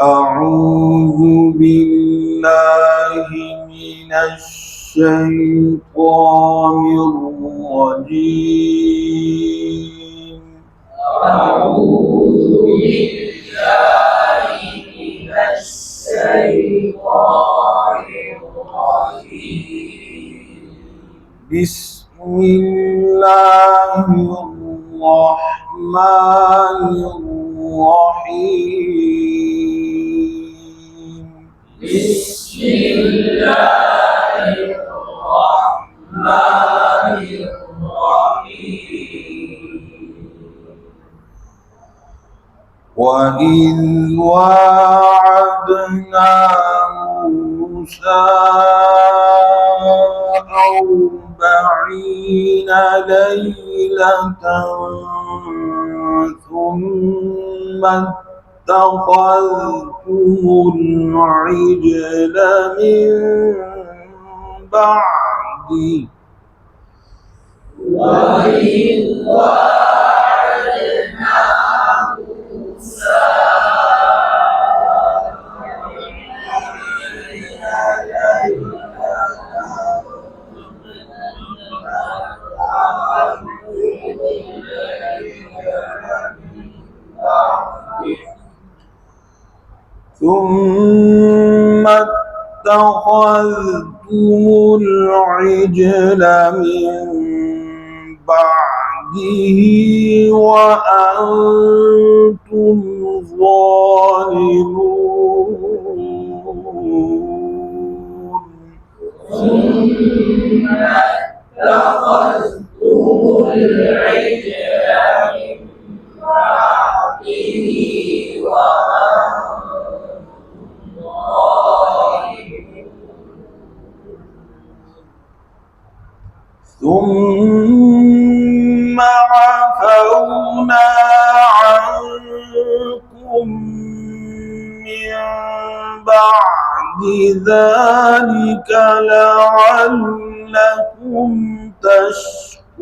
أعوذ بالله من الشيطان الرجيم. أعوذ بالله من الشيطان الرجيم. بسم الله الرحمن الرحيم. بسم الله الرحمن الرحيم. وإذ واعدنا موسى 40 ليلة ثم اتخذتم العجل من بعده وإذ وعدنا موسى 40 ثم اتخذتم العجل من بعده وأنتم ظالمون. ثم اتخذتم العجل من بعده وأنتم ظالمون. ثم عفونا عنكم من بعد ذلك لعلكم تشكرون.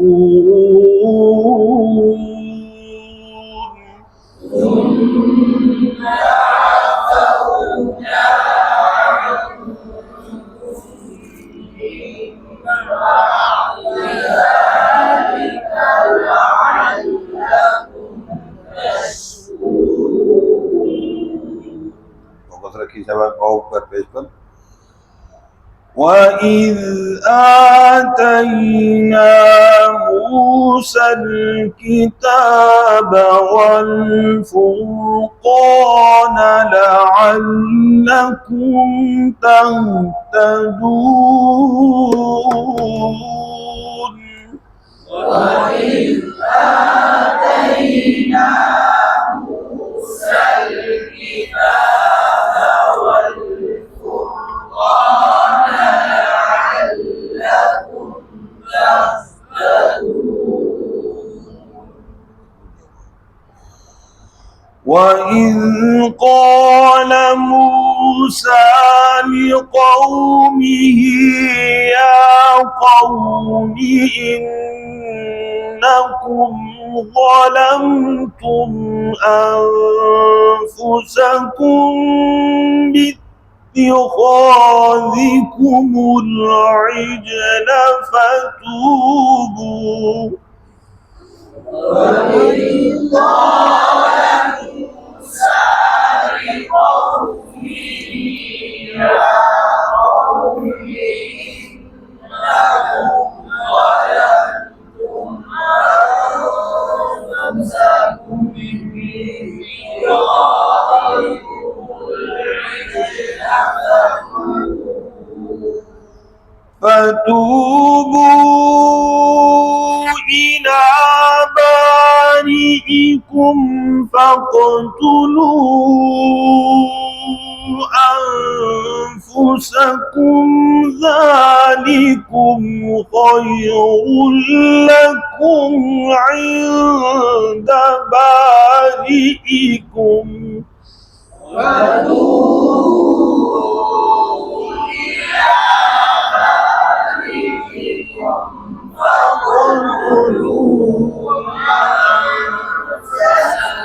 ثم عفونا عنكم من بعد ذلك لعلكم تشكرون. وإذ آتينا موسى الكتاب والفرقان لعلكم تهتدون. وإذ آتينا موسى الكتاب والفرقان لعلكم تهتدون. وإذ قال موسى لقومه يا قوم إنكم ظلمتم أنفسكم باتخاذكم العجل فتوبوا. وإذ قال موسى لقومه يا قوم إنكم ظلمتم أنفسكم باتخاذكم العجل فتوبوا إلى بارئكم فاقتلوا أنفسكم ذلكم خير لكم عند بارئكم فتوبوا إلى بارئكم فاقتلوا أنفسكم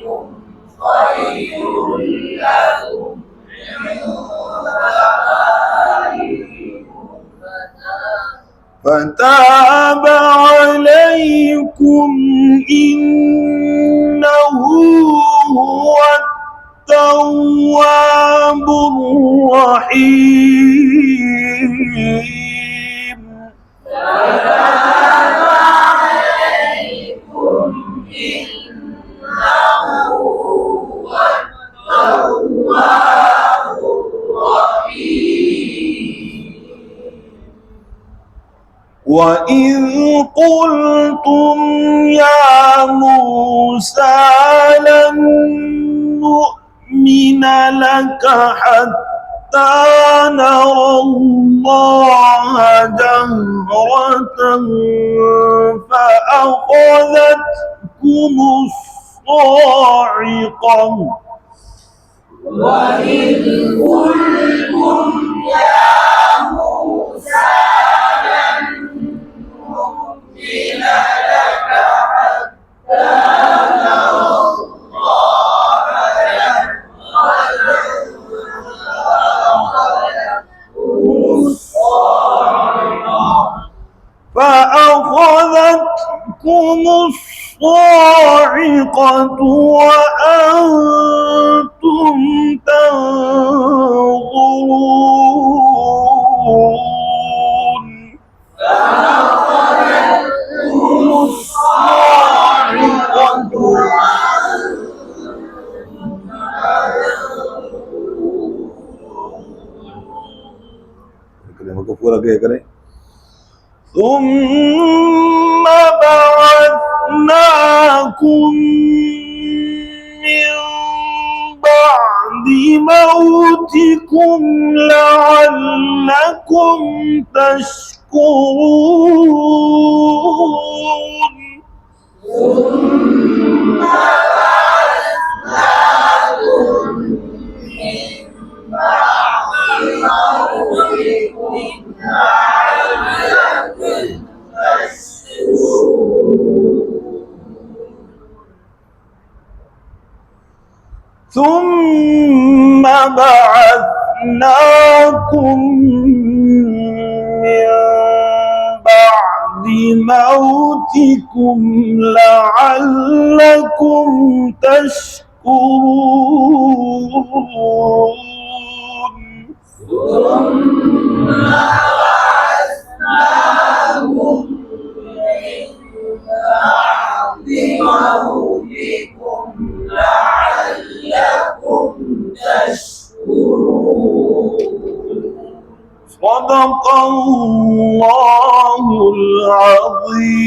ذلكم فتاب عليكم إنه هو التواب الرحيم وإذ قلتم يا موسى لن نؤمن لك حتى نرى الله جهرة فأخذتكم الصاعقة وإذ قلتم يا موسى لن نؤمن لك حتى نرى الله فأخذتكم الصاعقة وأنتم تنظرون فأخذتكم الصاعقة ثم بعثناكم من بعد موتكم لعلكم تشكرون ثم بعثناكم من بعد موتكم لعلكم تشكرون ثم بعثناكم من بعد موتكم لعلكم تشكرون ثم بعثناكم من بعد موتكم لعلكم تشكرون صدق الله العظيم